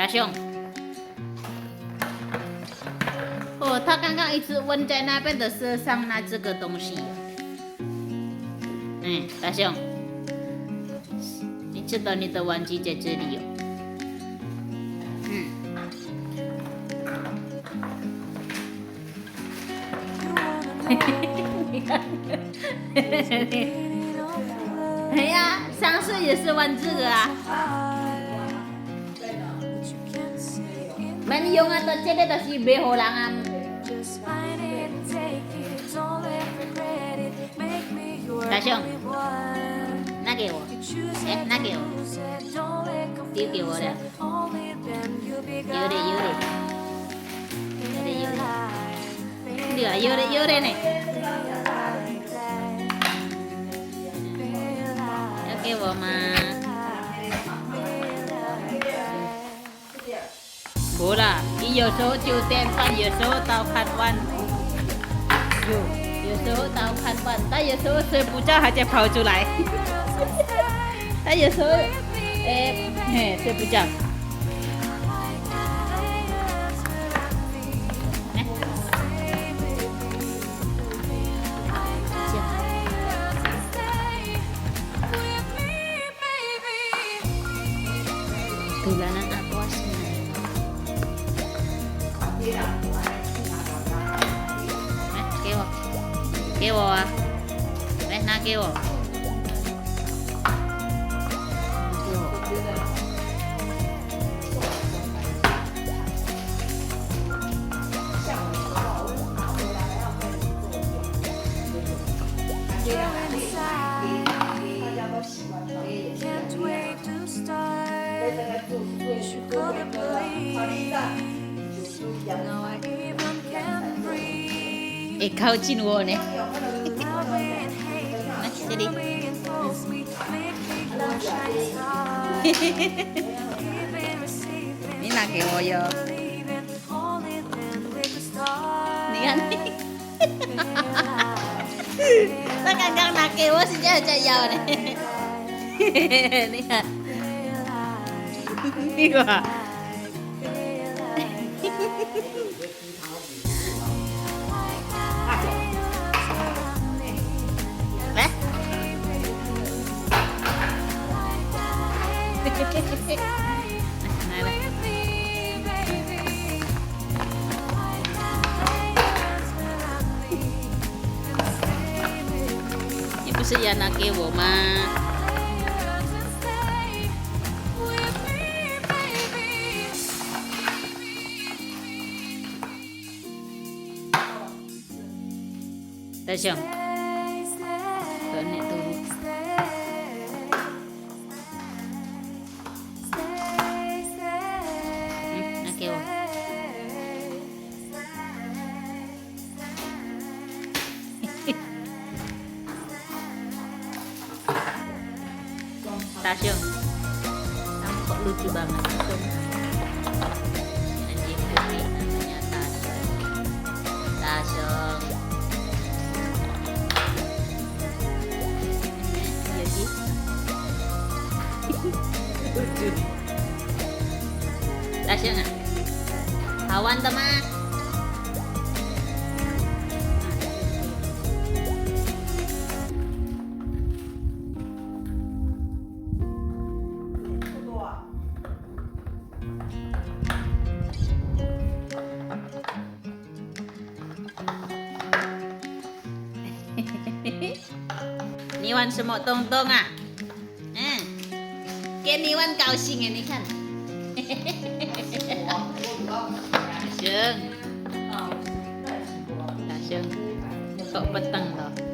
大雄。哦，他刚刚一直问在那边的车上拿这个东西。大雄，你知道你的玩具在这里哦。你看，哎呀，上次也是玩这个啊。免用啊，到这个就是卖给人啊。大雄，拿给我，拿给我，丢给我的，有的，对啊，有的呢，要给我吗？不啦，你有时候9点半，有时候到看完，有时候到看完，但有时候睡不着，还在跑出来。但有时候，睡不着。Tulanan ako asin. Kêu à? Na kêu. Ikaw chinuon eh. Jadi. Ini nak kewo yo. Ni kan. Tak kagak nak kewo sih aja yo nih. Ni kan. Ni gua. Ini 不是要拿给我吗？大雄，等你读。拿给我。大雄，kamu kok lucu banget Tung. Anjing putih namanya Tasyong. Tasyong. Iya sih. Lucu. Tasyong ah. Kawan teman. Niwan semua tong-tong ah. Cái Niwan cao xinh này, 你看。大雄，大雄，kok peteng toh.